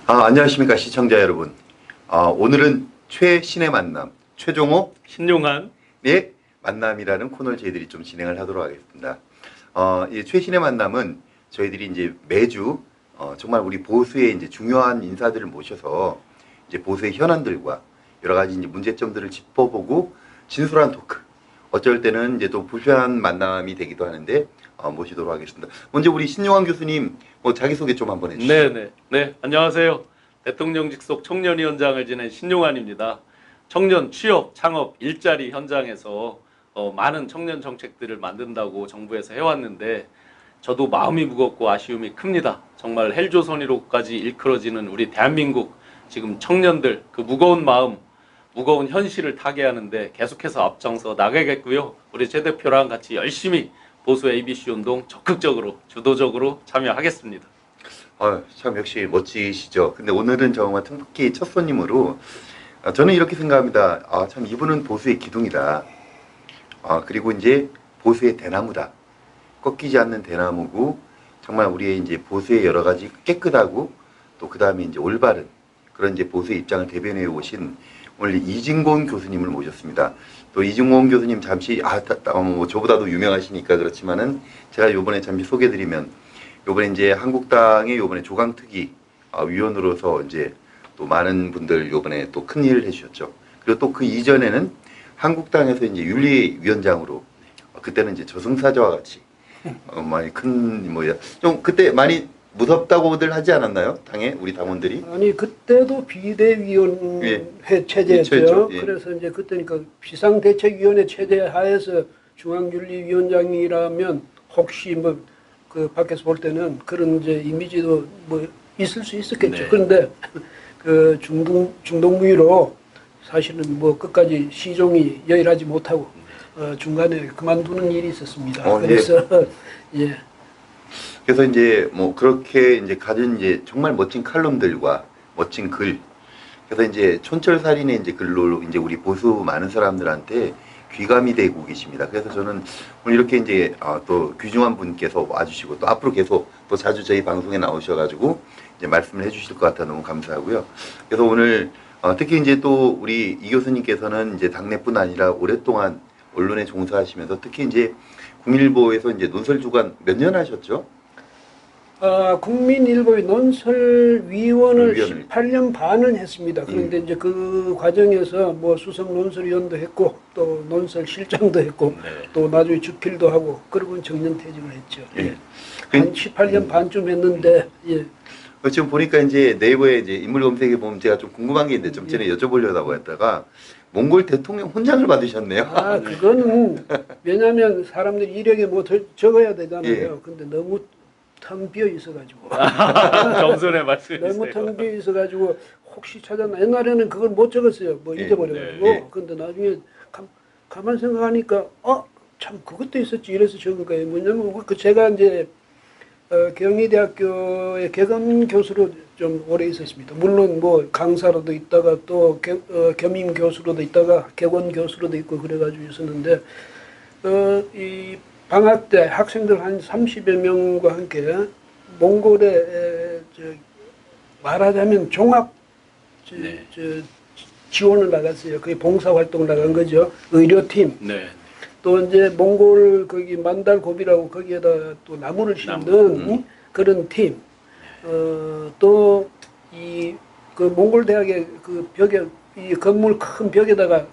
안녕하십니까 시청자 여러분. 오늘은 최신의 만남, 최종호, 신용한 의 만남이라는 코너를 저희들이 좀 진행을 하도록 하겠습니다. 이 최신의 만남은 저희들이 이제 매주 정말 우리 보수의 이제 중요한 인사들을 모셔서 이제 보수의 현안들과 여러 가지 이제 문제점들을 짚어보고 진솔한 토크, 어쩔 때는 이제 또 불편한 만남이 되기도 하는데 모시도록 하겠습니다. 먼저 우리 신용환 교수님 자기소개 좀 한번 해주시죠. 네, 안녕하세요. 대통령 직속 청년위원장을 지낸 신용환입니다. 청년 취업, 창업, 일자리 현장에서 많은 청년 정책들을 만든다고 정부에서 해왔는데 저도 마음이 무겁고 아쉬움이 큽니다. 정말 헬조선이로까지 일컬어지는 우리 대한민국 지금 청년들 그 무거운 마음, 무거운 현실을 타개하는데 계속해서 앞장서 나가겠고요. 우리 최 대표랑 같이 열심히 보수 ABC 운동 적극적으로 주도적으로 참여하겠습니다. 참 역시 멋지시죠. 근데 오늘은 정말 특히 첫 손님으로 저는 이렇게 생각합니다. 참 이분은 보수의 기둥이다. 그리고 이제 보수의 대나무다. 꺾이지 않는 대나무고 정말 우리의 이제 보수의 여러 가지 깨끗하고 또 그 다음에 이제 올바른 그런 이제 보수의 입장을 대변해 오신 오늘 이진곤 교수님을 모셨습니다. 또 이진곤 교수님 잠시 뭐 저보다도 유명하시니까 그렇지만은 제가 요번에 잠시 소개드리면 요번에 이제 한국당의 요번에 조강특위 위원으로서 이제 또 많은 분들 요번에 또 큰 일을 해주셨죠. 그리고 또 그 이전에는 한국당에서 이제 윤리위원장으로 그때는 이제 저승사자와 같이 많이 큰 뭐야 좀 그때 많이 무섭다고들 하지 않았나요? 당에 우리 당원들이? 아니 그때도 비대위원회 체제였죠. 그렇죠. 예. 그래서 이제 그때니까 비상대책위원회 체제 하에서 중앙윤리위원장이라면 혹시 뭐 그 밖에서 볼 때는 그런 이제 이미지도 뭐 있을 수 있었겠죠. 네. 그런데 그 중동무위로 사실은 뭐 끝까지 시종이 여일하지 못하고 중간에 그만두는 일이 있었습니다. 그래서 예. 그래서 이제 뭐 그렇게 이제 가진 이제 정말 멋진 칼럼들과 멋진 글, 그래서 이제 촌철살인의 이제 글로 이제 우리 보수 많은 사람들한테 귀감이 되고 계십니다. 그래서 저는 오늘 이렇게 이제 또 귀중한 분께서 와주시고 또 앞으로 계속 또 자주 저희 방송에 나오셔가지고 이제 말씀을 해주실 것 같아 너무 감사하고요. 그래서 오늘 특히 이제 또 우리 이 교수님께서는 이제 당내뿐 아니라 오랫동안 언론에 종사하시면서 특히 이제 국민일보에서 이제 논설주간 몇 년 하셨죠? 국민일보의 논설위원을 18년 반을 했습니다. 그런데 이제 그 과정에서 뭐 수석 논설위원도 했고 또 논설실장도 했고 또 나중에 주필도 하고 그러고 정년퇴직을 했죠. 예. 한 18년 반쯤 했는데 예. 지금 보니까 이제 네이버에 이제 인물 검색해 보면 제가 좀 궁금한 게 있는데 좀 전에 여쭤보려고 했다가 몽골 대통령 훈장을 받으셨네요. 그거는 왜냐하면 사람들이 이력에 뭐 적어야 되잖아요. 근데 너무 텅 비어 있어가지고 겸손의 말씀이세요. 너무 텅 비어 있어가지고 혹시 찾았나 옛날에는 그걸 못 적었어요. 뭐 잊어버려가지고 근데 나중에 가만 생각하니까 참 그것도 있었지 이래서 적은 거예요. 뭐냐면 그 제가 이제 경희대학교의 개건 교수로 좀 오래 있었습니다. 물론 뭐 강사로도 있다가 또 겸임 교수로도 있다가 개건 교수로도 있고 그래가지고 있었는데 이 방학 때 학생들 한 30여 명과 함께 몽골에 말하자면 종합 지원을 나갔어요. 그게 봉사활동을 나간 거죠. 의료팀. 네. 또 이제 몽골 거기 만달고비라고 거기에다 또 나무를 심는 그런 팀. 또 이 그 몽골 대학의 그 벽에 이 건물 큰 벽에다가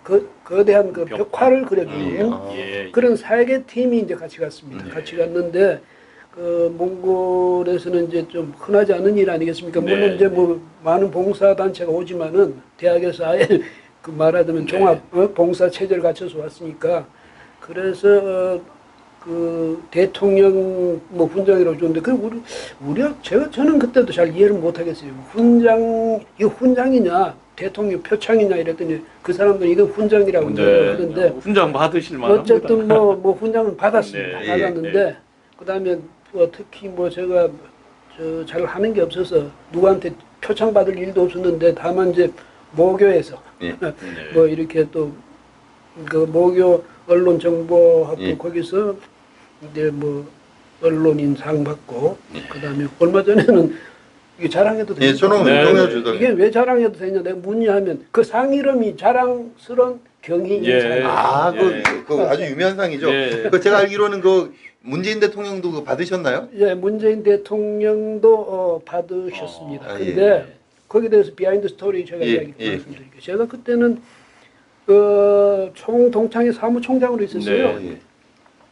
거대한 그 벽화를 그려주는 그런 4개 팀이 이제 같이 갔습니다. 같이 갔는데 그 몽골에서는 이제 좀 흔하지 않은 일 아니겠습니까? 물론 이제 뭐 많은 봉사 단체가 오지만은 대학에서 아예 그 말하자면 종합 봉사 체제를 갖춰서 왔으니까 그래서 그 대통령 뭐 훈장이라고 줬는데 그 저는 그때도 잘 이해를 못 하겠어요. 이거 훈장이냐 대통령 표창이냐 이랬더니 그 사람들은 이건 훈장이라고 그러는데 훈장 받으실 만합니다. 어쨌든 뭐 훈장은 받았습니다. 받았는데 그다음에 특히 뭐 제가 잘 하는 게 없어서 누구한테 표창 받을 일도 없었는데 다만 이제 모교에서 뭐 이렇게 또 그 모교 언론정보학부 거기서 이제 뭐 언론인 상 받고 그다음에 얼마 전에는 이게 자랑해도 예, 되냐? 저는 네. 동의해주다. 이게 왜 자랑해도 되냐? 내가 문의하면 그 상 이름이 자랑스러운 경인 예. 상. 아, 예. 그 아주 유명한 상이죠. 예. 그 제가 알기로는 그 문재인 대통령도 그거 받으셨나요? 예, 문재인 대통령도 받으셨습니다. 아, 근데 예. 거기에 대해서 비하인드 스토리 제가 예, 이야기 예. 말씀드릴게요. 제가 그때는 총동창회 사무총장으로 있었어요. 네. 예.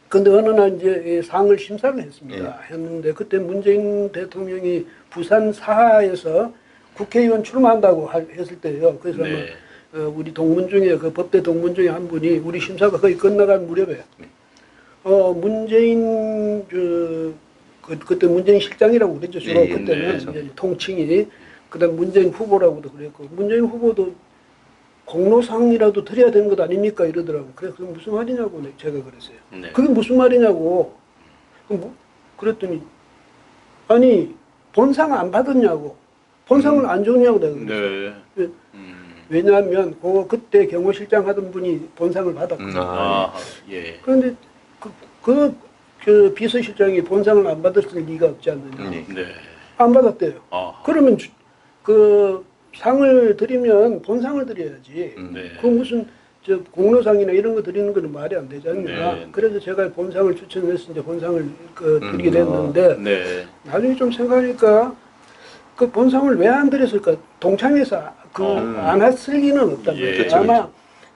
근데 어느 날 이제 이 상을 심사를 했습니다. 예. 했는데 그때 문재인 대통령이 부산 사하에서 국회의원 출마한다고 했을 때예요. 그래서 네. 우리 동문 중에 그 법대 동문 중에 한 분이 우리 심사가 거의 끝나간 무렵에 문재인 그때 문재인 실장이라고 그랬죠. 주로 예, 예, 그때는 네, 이제 통칭이 그다음 문재인 후보라고도 그랬고 문재인 후보도 공로상이라도 드려야 되는 것 아닙니까 이러더라고. 그래서 그게 무슨 말이냐고 제가 그랬어요. 네. 그게 무슨 말이냐고. 그랬더니 아니 본상 안 받았냐고. 본상을 안 줬냐고 내가 그랬어요. 네. 왜냐하면 그때 경호실장 하던 분이 본상을 받았거든요. 아, 예. 그런데 그 비서실장이 본상을 안 받았을 리가 없지 않느냐. 네. 안 받았대요. 아, 그러면 그 상을 드리면 본상을 드려야지. 네. 그 무슨 저 공로상이나 이런 거 드리는 거는 말이 안 되지 않냐. 네. 그래서 제가 본상을 추천해서 이제 본상을 드리게 됐는데 네. 나중에 좀 생각하니까 그 본상을 왜 안 드렸을까? 동창회에서 안 했을 리는 없단 예. 말이에요. 그쵸, 아마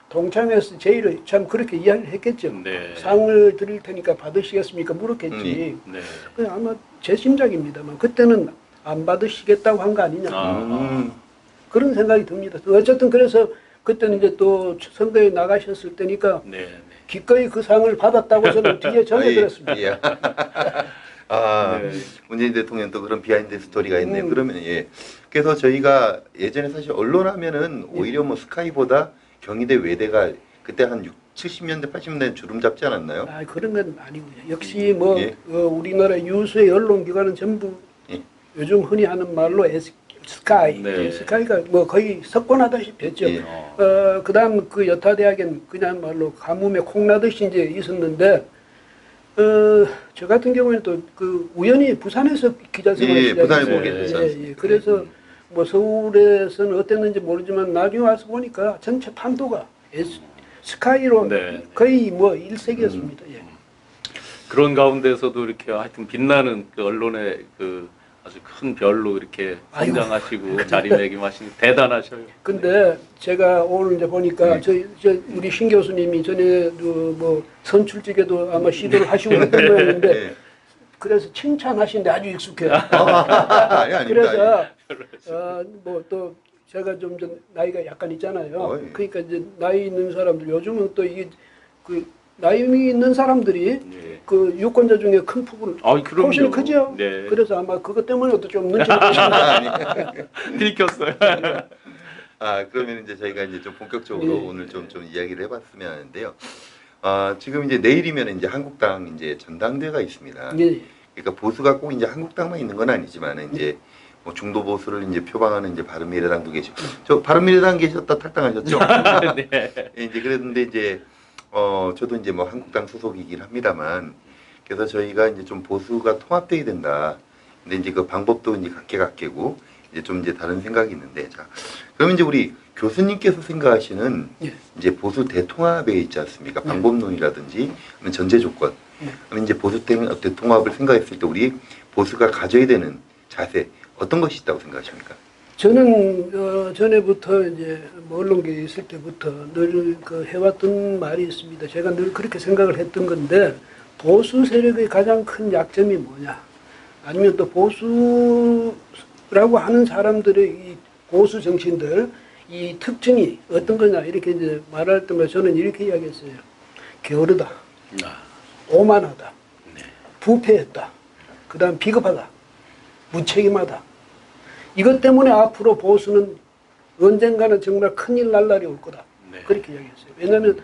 동창회에서 제의를 참 그렇게 이야기를 했겠죠. 네. 상을 드릴 테니까 받으시겠습니까? 물었겠지. 네. 그냥 아마 제 심작입니다만 그때는 안 받으시겠다고 한 거 아니냐. 그런 생각이 듭니다. 어쨌든 그래서 그때는 이제 또 선거에 나가셨을 때니까 네. 기꺼이 그 상을 받았다고 저는 뒤에 전해드렸습니다. 예. 아, 네. 문재인 대통령 또 그런 비하인드 스토리가 있네요. 그러면 예. 그래서 저희가 예전에 사실 언론 하면은 오히려 뭐 스카이보다 경희대 외대가 그때 한 70년대 80년대 주름 잡지 않았나요? 아 그런 건 아니고요. 역시 뭐 예. 우리나라 유수의 언론기관은 전부 예. 요즘 흔히 하는 말로 스카이, 네. 스카이가 뭐 거의 석권하다시피 했죠. 예. 그다음 그 여타대학엔 그냥 말로 가뭄에 콩나듯이 이제 있었는데 저 같은 경우에는 또 그 우연히 부산에서 기자 생활을 예, 부산에 보게 시작했어요. 됐지 않습니까? 예. 그래서 뭐 서울에서는 어땠는지 모르지만 나중에 와서 보니까 전체 판도가 스카이로 네. 거의 뭐 일색이었습니다. 예. 그런 가운데서도 이렇게 하여튼 빛나는 그 언론의 그 아주 큰 별로 이렇게 아이고. 성장하시고 자리매김하시니 대단하셔요. 근데 제가 오늘 이제 보니까 저 우리 신 교수님이 전에 뭐 선출직에도 아마 시도를 하시고 그랬던 모양인데 예. 그래서 칭찬하시는데 아주 익숙해요. 아니 아닙니다. 그래서 뭐 또 제가 좀 나이가 약간 있잖아요. 어이. 그러니까 이제 나이 있는 사람들 요즘은 또 이게 그 나이 있는 사람들이 예. 그 유권자 중에 큰 부분 그럼요. 훨씬 크죠. 네. 그래서 아마 그것 때문에도 좀 눈치를 보시나. 들켰어요. 아 그러면 이제 저희가 이제 좀 본격적으로 예. 오늘 좀 이야기를 해봤으면 하는데요. 지금 이제 내일이면 이제 한국당 이제 전당대회가 있습니다. 예. 그러니까 보수가 꼭 이제 한국당만 있는 건 아니지만 이제 뭐 중도 보수를 이제 표방하는 이제 바른미래당도 계시고 저 바른미래당 계셨다 탈당하셨죠? 네. 예, 이제 그랬는데 이제 저도 이제 뭐 한국당 소속이긴 합니다만 그래서 저희가 이제 좀 보수가 통합돼야 된다. 근데 이제 그 방법도 이제 각계각계고 이제 좀 이제 다른 생각이 있는데 자 그러면 이제 우리 교수님께서 생각하시는 예. 이제 보수 대통합에 있지 않습니까? 방법론이라든지 아니면 전제 조건, 아니면 이제 보수 대통합을 생각했을 때 우리 보수가 가져야 되는 자세 어떤 것이 있다고 생각하십니까? 저는 전에부터 이제 뭐 언론계에 있을 때부터 늘 그 해왔던 말이 있습니다. 제가 늘 그렇게 생각을 했던 건데 보수 세력의 가장 큰 약점이 뭐냐? 아니면 또 보수라고 하는 사람들의 이 보수 정신들 이 특징이 어떤 거냐 이렇게 이제 말할 때마다 저는 이렇게 이야기했어요. 게으르다, 오만하다, 부패했다, 그다음 비겁하다, 무책임하다. 이것 때문에 앞으로 보수는 언젠가는 정말 큰일 날 날이 올 거다. 네. 그렇게 이야기했어요. 왜냐하면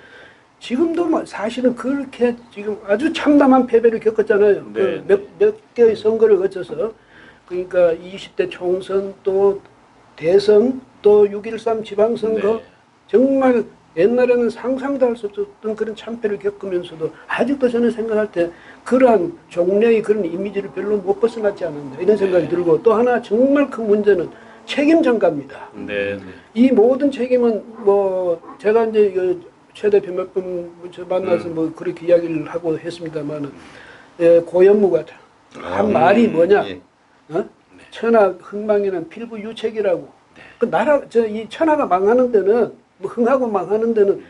지금도 사실은 그렇게 지금 아주 참담한 패배를 겪었잖아요. 네. 몇 개의 선거를 거쳐서 그러니까 20대 총선 또 대선 또 6.13 지방선거 네. 정말 옛날에는 상상도 할 수 없었던 그런 참패를 겪으면서도 아직도 저는 생각할 때 그러한 종래의 그런 이미지를 별로 못 벗어났지 않았나 이런 생각이 들고, 또 하나 정말 큰 문제는 책임 전가입니다. 네. 이 모든 책임은 뭐 제가 이제 최 대표 몇 번 만나서 뭐 그렇게 이야기를 하고 했습니다만은 고연무가 한 말이 뭐냐? 예. 천하 흥망에는 필부 유책이라고. 그 나라 이 천하가 망하는 데는 뭐 흥하고 망하는 데는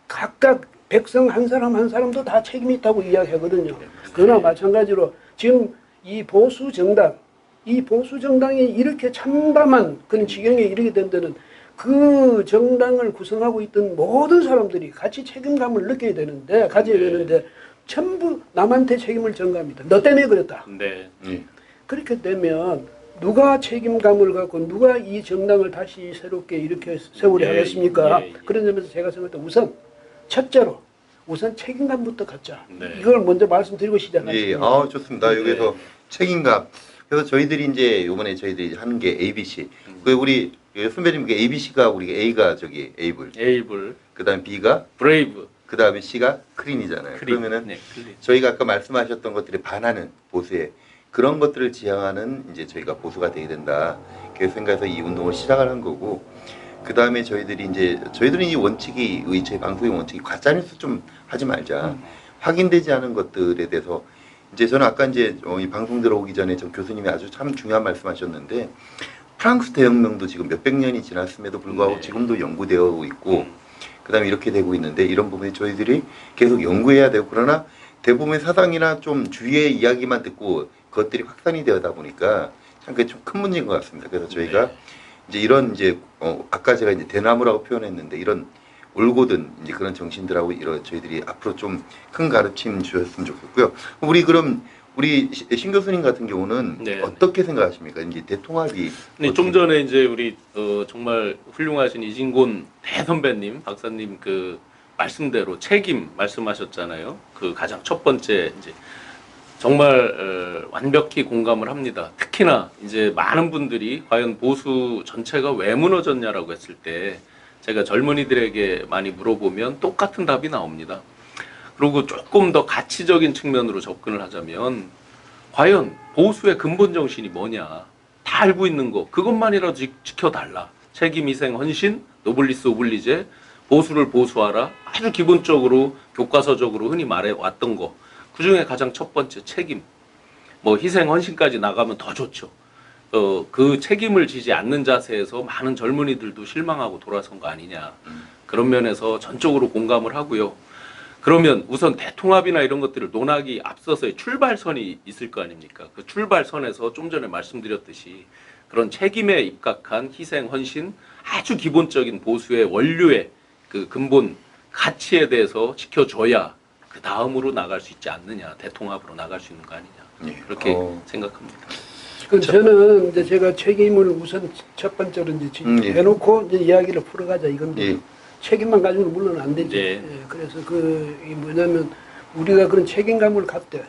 각각 백성 한 사람 한 사람도 다 책임이 있다고 이야기하거든요. 그러나 마찬가지로 지금 이 보수 정당이 이렇게 참담한 그런 지경에 이르게 된 데는 그 정당을 구성하고 있던 모든 사람들이 같이 책임감을 느껴야 되는데, 가져야 되는데 전부 남한테 책임을 전가합니다. 너 때문에 그랬다. 네. 그렇게 되면 누가 책임감을 갖고 누가 이 정당을 다시 새롭게 이렇게 세우려 하겠습니까? 그런 점에서 제가 생각할 때 우선 첫째로 우선 책임감부터 갖자. 네. 이걸 먼저 말씀드리고 시작하겠습니다. 예, 좋습니다. 여기서 책임감. 그래서 저희들이 이제 이번에 저희들이 하는 게 ABC. 그 우리 선배님 그 ABC가 우리 A가 저기 에이블. 그다음 B가 브레이브. 그다음에 C가 클린이잖아요. 그러면은 클린. 저희가 아까 말씀하셨던 것들에 반하는 보수에 그런 것들을 지향하는 이제 저희가 보수가 돼야 된다. 그 생각해서 이 운동을 시작을 한 거고, 그 다음에 저희들은 이 원칙이 저희 방송의 원칙이 가짜뉴스 좀 하지 말자. 확인되지 않은 것들에 대해서 이제 저는 아까 이제 이 방송 들어오기 전에 저 교수님이 아주 참 중요한 말씀하셨는데, 프랑스 대혁명도 지금 몇백 년이 지났음에도 불구하고 지금도 연구되어 있고, 그다음에 이렇게 되고 있는데 이런 부분이 저희들이 계속 연구해야 되고, 그러나 대부분의 사상이나 좀 주위의 이야기만 듣고 그것들이 확산이 되다 보니까 참 그게 좀 큰 문제인 것 같습니다. 그래서 저희가 이제 이런 아까 제가 이제 대나무라고 표현했는데 이런 올곧은 이제 그런 정신들하고 이런 저희들이 앞으로 좀 큰 가르침 주셨으면 좋겠고요. 우리 신 교수님 같은 경우는 어떻게 생각하십니까? 이제 대통합이 좀 전에 이제 우리 정말 훌륭하신 이진곤 대선배님, 박사님 그 말씀대로 책임 말씀하셨잖아요. 그 가장 첫 번째 이제 정말 완벽히 공감을 합니다. 특히나 이제 많은 분들이 과연 보수 전체가 왜 무너졌냐라고 했을 때 제가 젊은이들에게 많이 물어보면 똑같은 답이 나옵니다. 그리고 조금 더 가치적인 측면으로 접근을 하자면 과연 보수의 근본 정신이 뭐냐, 다 알고 있는 거 그것만이라도 지켜달라. 책임, 희생, 헌신, 노블리스 오블리제, 보수를 보수하라. 아주 기본적으로 교과서적으로 흔히 말해왔던 거, 그 중에 가장 첫 번째 책임, 뭐 희생, 헌신까지 나가면 더 좋죠. 그 책임을 지지 않는 자세에서 많은 젊은이들도 실망하고 돌아선 거 아니냐. 그런 면에서 전적으로 공감을 하고요. 그러면 우선 대통합이나 이런 것들을 논하기 앞서서의 출발선이 있을 거 아닙니까? 그 출발선에서 좀 전에 말씀드렸듯이 그런 책임에 입각한 희생, 헌신, 아주 기본적인 보수의 원류의 그 근본 가치에 대해서 지켜줘야 그 다음으로 나갈 수 있지 않느냐, 대통합으로 나갈 수 있는 거 아니냐, 그렇게 생각합니다. 저는 이제 제가 책임을 우선 첫 번째로 이제 해놓고 이제 이야기를 풀어가자 이건데, 책임만 가지고는 물론 안 되죠. 그래서 뭐냐면 우리가 그런 책임감을 갖되,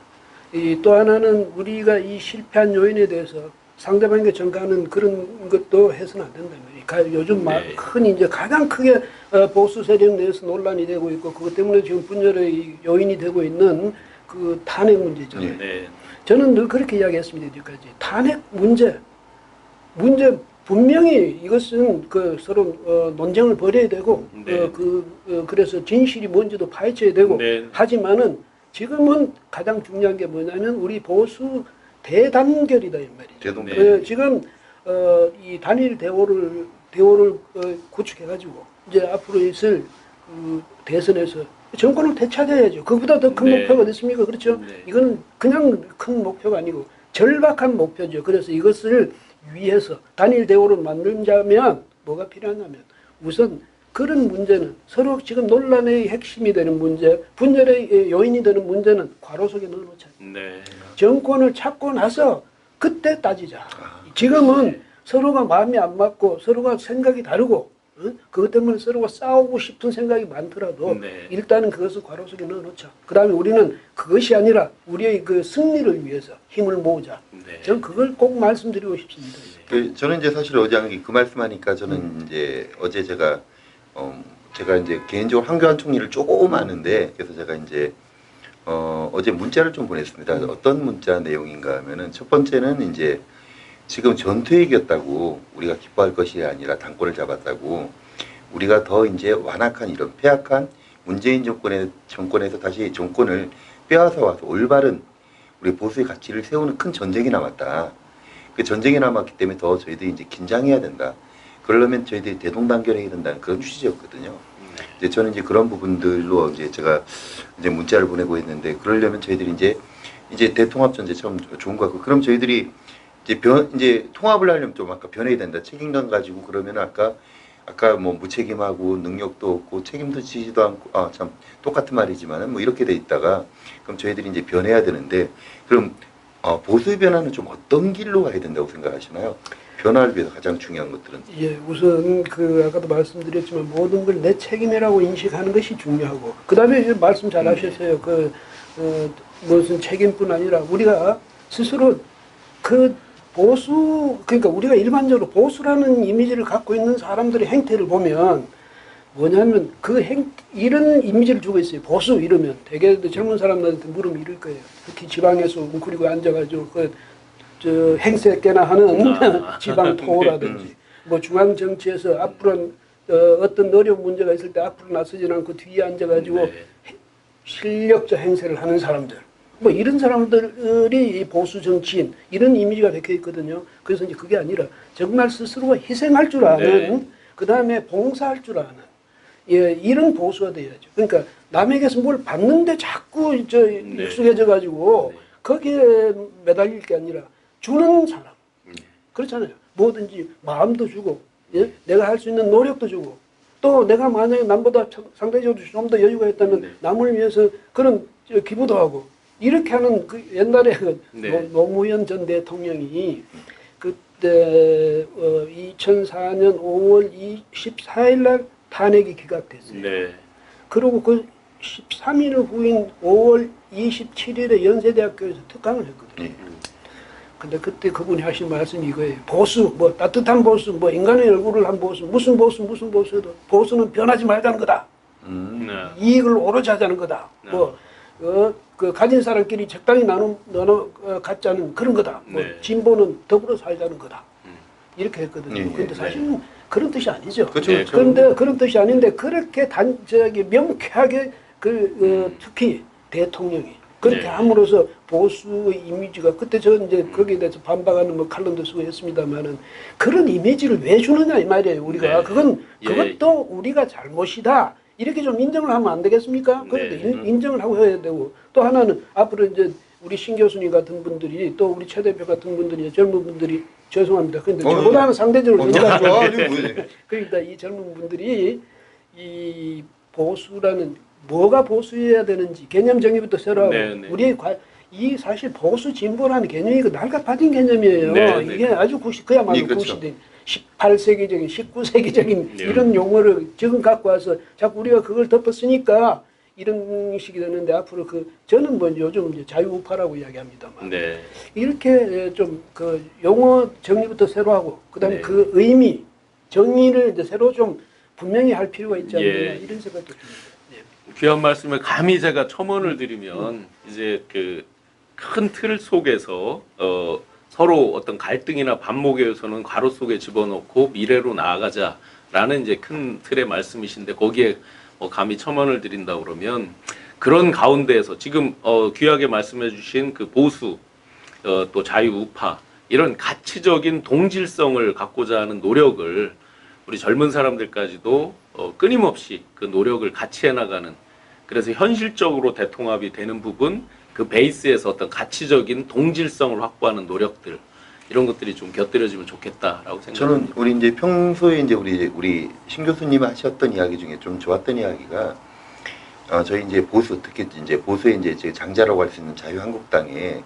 또 하나는 우리가 이 실패한 요인에 대해서 상대방에게 전가하는 그런 것도 해서는 안 된다는 거예요. 요즘 흔히 이제 가장 크게 보수 세력 내에서 논란이 되고 있고, 그것 때문에 지금 분열의 요인이 되고 있는 그 탄핵 문제잖아요. 저는 늘 그렇게 이야기했습니다. 여기까지 탄핵 문제 분명히 이것은 그 서로 논쟁을 벌여야 되고, 그래서 진실이 뭔지도 파헤쳐야 되고, 하지만은 지금은 가장 중요한 게 뭐냐면 우리 보수 대단결이다 이 말이죠. 지금 이 단일 대오를 구축해가지고 이제 앞으로 있을 대선에서 정권을 되찾아야죠. 그보다 더 큰 목표가 어디 있습니까? 그렇죠? 이건 그냥 큰 목표가 아니고 절박한 목표죠. 그래서 이것을 위해서 단일 대오를 만들자면 뭐가 필요하냐면 우선 그런 문제는 서로 지금 논란의 핵심이 되는 문제, 분열의 요인이 되는 문제는 괄호 속에 넣어놓자. 정권을 찾고 나서 그때 따지자. 지금은 서로가 마음이 안 맞고 서로가 생각이 다르고 그것 때문에 서로가 싸우고 싶은 생각이 많더라도 일단은 그것을 괄호 속에 넣어놓자. 그 다음에 우리는 그것이 아니라 우리의 그 승리를 위해서 힘을 모으자. 저는 그걸 꼭 말씀드리고 싶습니다. 저는 이제 사실 어제 그 말씀하니까 저는 이제 어제 제가 제가 이제 개인적으로 황교안 총리를 조금 아는데 그래서 제가 이제 어제 문자를 좀 보냈습니다. 어떤 문자 내용인가 하면은 첫 번째는 이제 지금 전투에 이겼다고 우리가 기뻐할 것이 아니라 당권을 잡았다고 우리가 더 이제 완악한 이런 폐악한 문재인 정권에서 다시 정권을 빼앗아 와서 올바른 우리 보수의 가치를 세우는 큰 전쟁이 남았다. 그 전쟁이 남았기 때문에 더 저희들이 이제 긴장해야 된다. 그러려면 저희들이 대동단결해야 된다는 그런 취지였거든요. 이제 저는 이제 그런 부분들로 이제 제가 이제 문자를 보내고 했는데 그러려면 저희들이 이제 대통합 전제 참 좋은 것 같고 그럼 저희들이 이제 통합을 하려면 좀 아까 변해야 된다. 책임감 가지고 그러면 아까 뭐 무책임하고 능력도 없고 책임도 지지도 않고 참 똑같은 말이지만은 뭐 이렇게 돼 있다가 그럼 저희들이 이제 변해야 되는데 그럼 보수의 변화는 좀 어떤 길로 가야 된다고 생각하시나요? 변화를 위해서 가장 중요한 것들은 예, 우선 그 아까도 말씀드렸지만 모든 걸 내 책임이라고 인식하는 것이 중요하고 그다음에 말씀 잘하셨어요. 무슨 책임뿐 아니라 우리가 스스로 그 보수 그러니까 우리가 일반적으로 보수라는 이미지를 갖고 있는 사람들의 행태를 보면 뭐냐면 이런 이미지를 주고 있어요. 보수 이러면 되게 젊은 사람들한테 물으면 이럴 거예요. 특히 지방에서 웅크리고 앉아가지고 저 행세께나 하는 지방 토라든지 뭐 중앙 정치에서 앞으로 어떤 어려운 문제가 있을 때 앞으로 나서지 않고 뒤에 앉아가지고 실력자 행세를 하는 사람들. 뭐 이런 사람들이 보수 정치인 이런 이미지가 박혀 있거든요. 그래서 이제 그게 아니라 정말 스스로가 희생할 줄 아는 그 다음에 봉사할 줄 아는 이런 보수가 돼야죠. 그러니까 남에게서 뭘 받는데 자꾸 익숙해져 가지고 거기에 매달릴 게 아니라 주는 사람 그렇잖아요. 뭐든지 마음도 주고 내가 할 수 있는 노력도 주고 또 내가 만약에 남보다 상대적으로 좀 더 여유가 있다면 남을 위해서 그런 기부도 하고 이렇게 하는 그 옛날에 노무현 전 대통령이 그때 2004년 5월 24일 날 탄핵이 기각됐어요. 그리고 그 13일 후인 5월 27일에 연세대학교에서 특강을 했거든요. 근데 그때 그분이 하신 말씀이 이거예요. 보수, 뭐 따뜻한 보수, 뭐 인간의 얼굴을 한 보수, 무슨 보수도 보수는 변하지 말자는 거다. 이익을 오로지 하자는 거다. 그 가진 사람끼리 적당히 나눠 갖자는 그런 거다. 뭐 진보는 더불어 살자는 거다. 이렇게 했거든요. 그런데 사실은 그런 뜻이 아니죠. 그런데 그런 뜻이 아닌데 그렇게 명쾌하게 특히 대통령이 그렇게 함으로써 보수의 이미지가 그때 저는 이제 거기에 대해서 반박하는 뭐 칼럼도 쓰고 했습니다만은 그런 이미지를 왜 주느냐 이 말이에요. 우리가 그것도 우리가 잘못이다. 이렇게 좀 인정을 하면 안 되겠습니까? 그런데 인정을 하고 해야 되고 또 하나는 앞으로 이제 우리 신 교수님 같은 분들이 또 우리 최 대표 같은 분들이 젊은 분들이 죄송합니다. 그런데 저보다는 상대적으로 그러니까 이 젊은 분들이 이 보수라는 뭐가 보수여야 되는지 개념 정의부터 새로 하고 우리 이 사실 보수 진보라는 개념이 낡아빠진 개념이에요. 이게 아주 그야말로 구시된 18세기적인 19세기적인 이런 용어를 지금 갖고 와서 자꾸 우리가 그걸 덮어 쓰니까 이런 식이 되는데 앞으로 저는 뭐 요즘 이제 자유우파라고 이야기합니다만 이렇게 좀 용어 정의부터 새로 하고 그다음에 그 의미 정의를 이제 새로 좀 분명히 할 필요가 있지 않느냐 이런 생각도 듭니다. 귀한 말씀을 감히 제가 첨언을 드리면 이제 큰 틀 속에서 서로 어떤 갈등이나 반목에 의해서는 괄호 속에 집어넣고 미래로 나아가자라는 이제 큰 틀의 말씀이신데 거기에 감히 첨언을 드린다 그러면 그런 가운데에서 지금 귀하게 말씀해주신 그 보수 또 자유우파 이런 가치적인 동질성을 갖고자 하는 노력을 우리 젊은 사람들까지도 끊임없이 그 노력을 같이 해나가는 그래서 현실적으로 대통합이 되는 부분 그 베이스에서 어떤 가치적인 동질성을 확보하는 노력들 이런 것들이 좀 곁들여지면 좋겠다라고 생각합니다. 저는 우리 이제 평소에 이제 우리 신 교수님이 하셨던 이야기 중에 좀 좋았던 이야기가 저희 이제 보수 특히 이제 보수의 이제 장자라고 할 수 있는 자유한국당에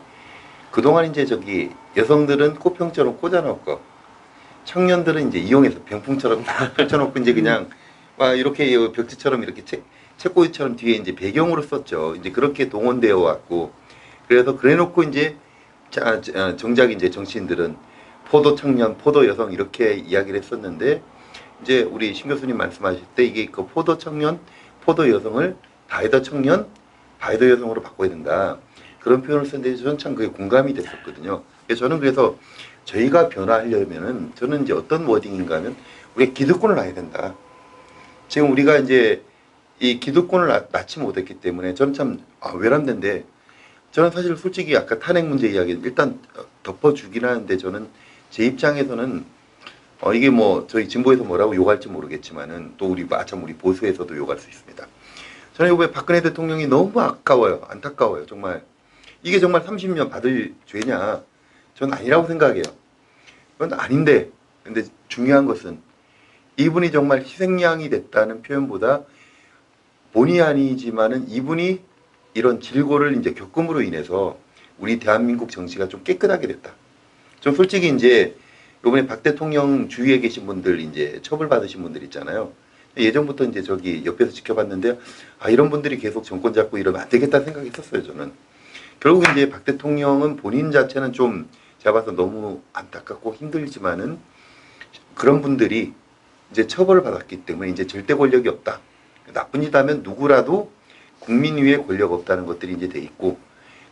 그동안 이제 여성들은 꽃병처럼 꽂아놓고 청년들은 이제 이용해서 병풍처럼 딱 펼쳐놓고 이제 그냥 와 이렇게 벽지처럼 이렇게 책꽂이처럼 뒤에 이제 배경으로 썼죠. 이제 그렇게 동원되어 왔고 그래서 그래놓고 이제 정작 이제 정치인들은 포도 청년, 포도 여성 이렇게 이야기를 했었는데 이제 우리 신 교수님 말씀하실 때 이게 그 포도 청년, 포도 여성을 다이더 청년, 바이더 여성으로 바꿔야 된다. 그런 표현을 썼는데 저는 참 그게 공감이 됐었거든요. 저는 그래서 저희가 변화하려면은 저는 이제 어떤 워딩인가 하면 우리가 기득권을 놔야 된다. 지금 우리가 이제 이 기득권을 낳지 못했기 때문에 저는 참 외람된데 저는 사실 솔직히 아까 탄핵 문제 이야기 일단 덮어주긴 하는데 저는 제 입장에서는 이게 뭐 저희 진보에서 뭐라고 욕할지 모르겠지만은 또 우리 마찬 우리 보수에서도 욕할 수 있습니다. 저는 이번에 박근혜 대통령이 너무 아까워요. 안타까워요. 정말 이게 정말 30년 받을 죄냐? 전 아니라고 생각해요. 그건 아닌데 근데 중요한 것은 이분이 정말 희생양이 됐다는 표현보다 본의 아니지만은 이분이 이런 질고를 이제 겪음으로 인해서 우리 대한민국 정치가 좀 깨끗하게 됐다. 좀 솔직히 이제 이번에 박 대통령 주위에 계신 분들 이제 처벌받으신 분들 있잖아요. 예전부터 이제 저기 옆에서 지켜봤는데 이런 분들이 계속 정권 잡고 이러면 안 되겠다 생각했었어요. 저는 결국 이제 박 대통령은 본인 자체는 좀 제가 봐서 너무 안타깝고 힘들지만은 그런 분들이 이제 처벌을 받았기 때문에 이제 절대 권력이 없다. 나쁜 짓 하면 누구라도 국민 위에 권력 없다는 것들이 이제 돼 있고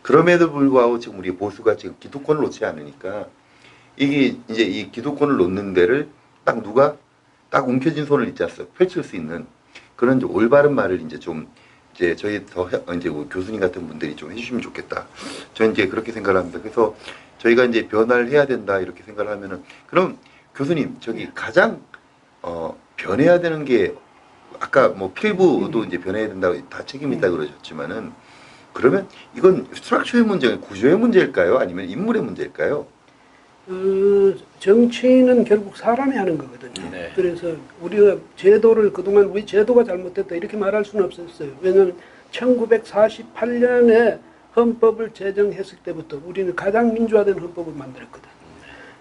그럼에도 불구하고 지금 우리 보수가 지금 기득권을 놓지 않으니까 이게 이제 이 기득권을 놓는 데를 딱 누가 딱 움켜진 손을 이제 펼칠 수 있는 그런 이제 올바른 말을 이제 좀 이제 저희 더 이제 교수님 같은 분들이 좀 해주시면 좋겠다. 저는 이제 그렇게 생각을 합니다. 그래서 저희가 이제 변화를 해야 된다 이렇게 생각을 하면은 그럼 교수님 저기 가장 변해야 되는 게 아까 뭐 필부도 이제 변해야 된다고 다 책임 있다 그러셨지만은 그러면 이건 스트럭처의 문제, 구조의 문제일까요? 아니면 인물의 문제일까요? 정치는 결국 사람이 하는 거거든요. 네. 그래서 우리가 제도를 그동안 우리 제도가 잘못됐다 이렇게 말할 수는 없었어요. 왜냐하면 1948년에 헌법을 제정했을 때부터 우리는 가장 민주화된 헌법을 만들었거든.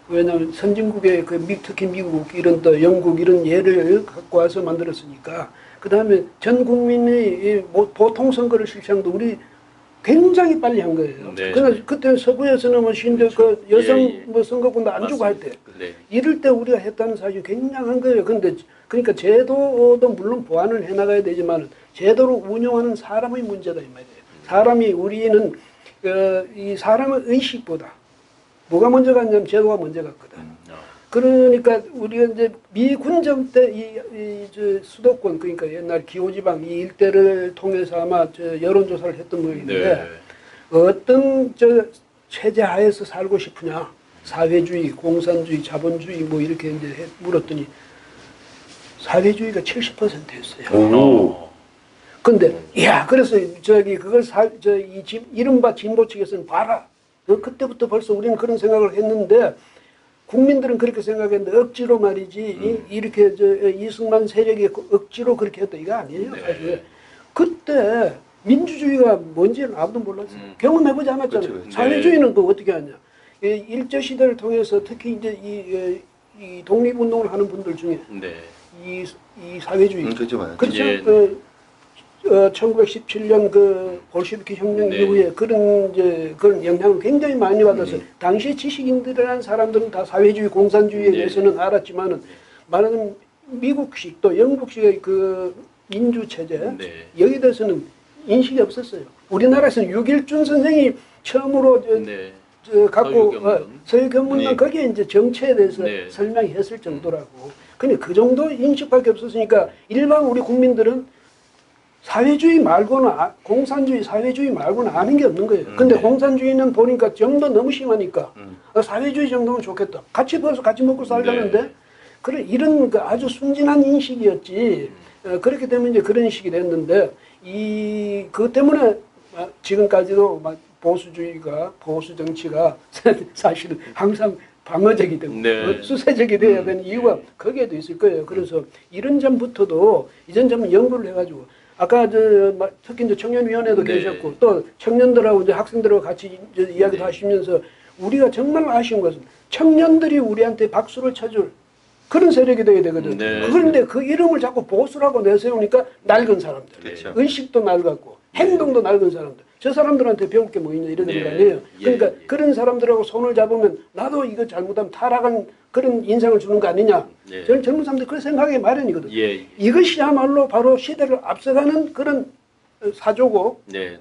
왜냐하면 선진국의 특히 미국 이런 또 영국 이런 예를 갖고 와서 만들었으니까 그 다음에 전 국민의 보통 선거를 실시한도 우리 굉장히 빨리 한 거예요. 네. 그래서 그때 서구에서는 뭐 심지어 그 여성 예. 뭐 선거권도 안 주고 할 때 네. 이럴 때 우리가 했다는 사실이 굉장한 거예요. 근데 그러니까 제도도 물론 보완을 해나가야 되지만 제도를 운영하는 사람의 문제다 이 말이에요. 사람이 우리는 이 사람의 의식보다 뭐가 먼저 갔냐면 제도가 먼저 갔거든. 그러니까 우리가 이제 미군정 때 저 수도권 그러니까 옛날 기호지방 이 일대를 통해서 아마 저 여론조사를 했던 모양인데 네. 어떤 저 체제 하에서 살고 싶으냐 사회주의, 공산주의, 자본주의 뭐 이렇게 이제 물었더니 사회주의가 70%였어요. 오. 근데 야 그래서 저기 그걸 이른바 진보 측에서는 봐라. 그때부터 벌써 우리는 그런 생각을 했는데 국민들은 그렇게 생각했는데 억지로 말이지 이렇게 이승만 세력이 억지로 그렇게 했다 이거 아니에요. 네. 사실 그때 민주주의가 뭔지는 아무도 몰랐어요. 경험해보지 않았잖아요. 그렇죠. 사회주의는 그 어떻게 하냐. 일제 시대를 통해서 특히 이제 이 독립운동을 하는 분들 중에 네. 이 사회주의 그렇죠, 맞아요. 그렇죠. 예. 1917년 그 볼셰비키 혁명 네. 이후에 그런 영향을 굉장히 많이 받아서 당시 지식인들이라는 사람들은 다 사회주의, 공산주의에 네. 대해서는 알았지만은 말하자면 미국식 또 영국식의 그 민주 체제 네. 여기에 대해서는 인식이 없었어요. 우리나라에서는 육일준 선생이 처음으로 네. 갖고 서유경문. 서유경문은 네. 거기에 이제 정체에 대해서 네. 설명했을 정도라고. 근데 그 정도 인식밖에 없었으니까 일반 우리 국민들은 사회주의 말고는 공산주의, 사회주의 말고는 아는 게 없는 거예요. 근데 네. 공산주의는 보니까 정도 너무 심하니까 사회주의 정도는 좋겠다. 같이 벌써 같이 먹고 살자는데 네. 그런 이런 그 아주 순진한 인식이었지. 그렇게 되면 이제 그런 인식이 됐는데 그것 때문에 지금까지도 막 보수주의가 보수 정치가 사실은 항상 방어적이 되고 네. 수세적이 돼야 되는 이유가 거기에도 있을 거예요. 그래서 이런 점부터도 이전 점은 연구를 해가지고 아까 특히 이제 청년위원회도 네. 계셨고 또 청년들하고 이제 학생들하고 같이 이제 이야기도 하시면서 우리가 정말 아쉬운 것은 청년들이 우리한테 박수를 쳐줄 그런 세력이 돼야 되거든. 네. 그런데 그 이름을 자꾸 보수라고 내세우니까 낡은 사람들, 그렇죠. 의식도 낡았고 행동도 낡은 사람들. 저 사람들한테 배울 게 뭐 있냐 이런 네. 거 아니에요. 그러니까 예. 그런 사람들하고 손을 잡으면 나도 이거 잘못하면 타락한 그런 인상을 주는 거 아니냐. 예. 저는 젊은 사람들 그런 생각이 마련이거든요. 예. 이것이야말로 바로 시대를 앞서가는 그런 사조고 네. 네.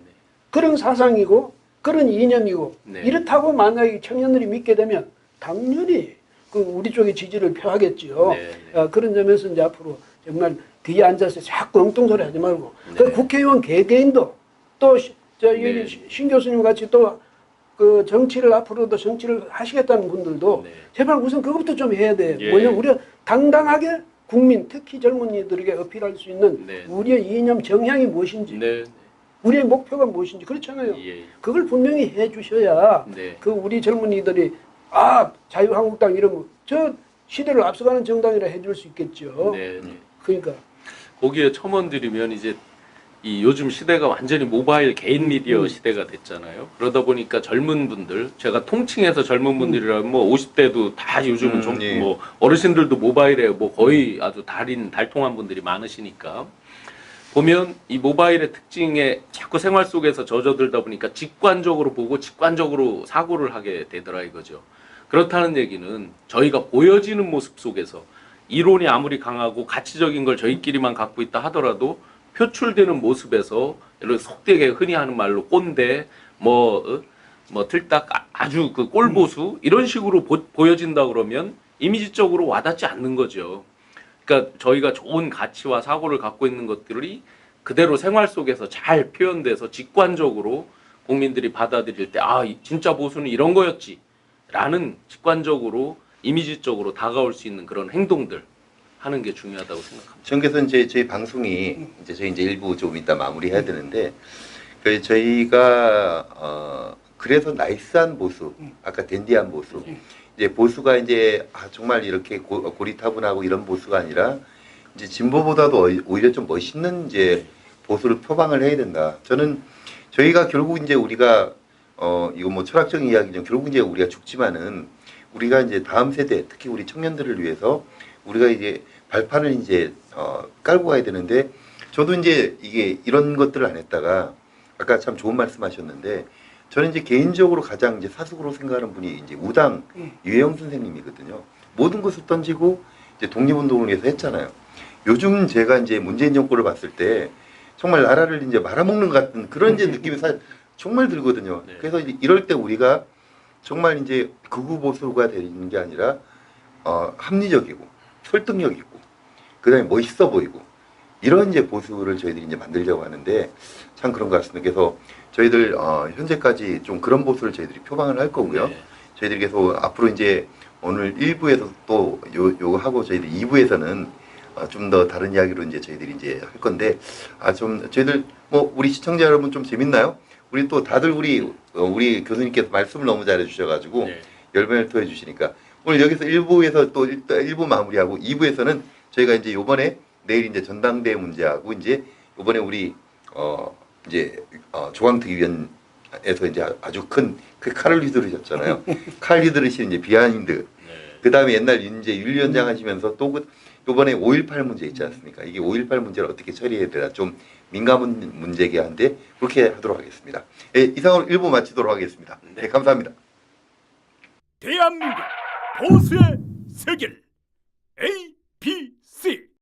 그런 사상이고 그런 이념이고 네. 이렇다고 만약에 청년들이 믿게 되면 당연히 그 우리 쪽의 지지를 표하겠지요. 네, 네. 그런 점에서 이제 앞으로 정말 뒤에 앉아서 자꾸 엉뚱소리 하지 말고 네. 그 국회의원 개개인도 또 네. 신 교수님 같이 또 그 정치를 앞으로도 정치를 하시겠다는 분들도 네. 제발 우선 그것부터 좀 해야 돼. 예. 뭐냐 우리가 당당하게 국민 특히 젊은이들에게 어필할 수 있는 네. 우리의 이념 정향이 무엇인지 네. 우리의 목표가 무엇인지 그렇잖아요. 예. 그걸 분명히 해 주셔야 네. 그 우리 젊은이들이 아 자유한국당 이러면 저 시대를 앞서가는 정당이라 해줄 수 있겠죠. 네. 네. 그러니까 거기에 첨언드리면 이제 이 요즘 시대가 완전히 모바일 개인 미디어 시대가 됐잖아요. 그러다 보니까 젊은 분들, 제가 통칭해서 젊은 분들이라면 뭐 50대도 다 요즘은 좀 예. 뭐 어르신들도 모바일에 뭐 거의 아주 달통한 분들이 많으시니까 보면 이 모바일의 특징에 자꾸 생활 속에서 젖어들다 보니까 직관적으로 보고 직관적으로 사고를 하게 되더라 이거죠. 그렇다는 얘기는 저희가 보여지는 모습 속에서 이론이 아무리 강하고 가치적인 걸 저희끼리만 갖고 있다 하더라도 표출되는 모습에서 이렇게 속되게 흔히 하는 말로 꼰대 뭐 틀딱 아주 그 꼴보수 이런 식으로 보여진다 그러면 이미지적으로 와닿지 않는 거죠. 그러니까 저희가 좋은 가치와 사고를 갖고 있는 것들이 그대로 생활 속에서 잘 표현돼서 직관적으로 국민들이 받아들일 때 아 진짜 보수는 이런 거였지라는 직관적으로 이미지적으로 다가올 수 있는 그런 행동들 하는 게 중요하다고 생각합니다. 정께서 이제 저희 방송이 저희 이제 일부 좀 이따 마무리해야 되는데 그 저희가 그래서 나이스한 보수, 아까 댄디한 보수, 이제 보수가 이제 정말 이렇게 고리타분하고 이런 보수가 아니라 이제 진보보다도 오히려 좀 멋있는 이제 보수를 표방을 해야 된다. 저는 저희가 결국 이제 우리가 이거 뭐 철학적인 이야기죠. 결국 이제 우리가 죽지만은 우리가 이제 다음 세대, 특히 우리 청년들을 위해서 우리가 이제 발판을 이제 깔고 가야 되는데 저도 이제 이게 이런 것들을 안 했다가 아까 참 좋은 말씀하셨는데 저는 이제 개인적으로 가장 이제 사숙으로 생각하는 분이 이제 우당 유해영 선생님이거든요. 모든 것을 던지고 이제 독립운동을 위해서 했잖아요. 요즘 제가 이제 문재인 정권을 봤을 때 정말 나라를 이제 말아먹는 것 같은 그런 이제 느낌이 정말 들거든요. 네. 그래서 이럴 때 우리가 정말 이제 극우 보수가 되는 게 아니라 합리적이고 설득력 있고 그다음에 멋있어 보이고 이런 이제 보수를 저희들이 이제 만들려고 하는데 참 그런 것 같습니다. 그래서 저희들 현재까지 좀 그런 보수를 저희들이 표방을 할 거고요. 네. 저희들이 계속 앞으로 이제 오늘 1부에서 또 요거 하고 저희들 2부에서는 좀 더 다른 이야기로 이제 저희들이 이제 할 건데 좀 저희들 뭐 우리 시청자 여러분 좀 재밌나요? 우리 또 다들 우리 교수님께서 말씀을 너무 잘해 주셔가지고 네. 열변을 토해 주시니까 오늘 여기서 1부에서 또 1부 마무리하고 2부에서는 저희가 이제 요번에 내일 이제 전당대회 문제하고 이제 요번에 우리 이제 조광특위원회에서 이제 아주 큰 그 칼을 휘두르셨잖아요. 칼 휘두르신 이제 비하인드. 네. 그 다음에 옛날 이제 윤리위원장 하시면서 또 요번에 5.18 문제 있지 않습니까? 이게 5.18 문제를 어떻게 처리해야 되나 좀 민감한 문제긴 한데 그렇게 하도록 하겠습니다. 예, 이상으로 1부 마치도록 하겠습니다. 네, 감사합니다. 대한민국 보수의 세계를 A, B,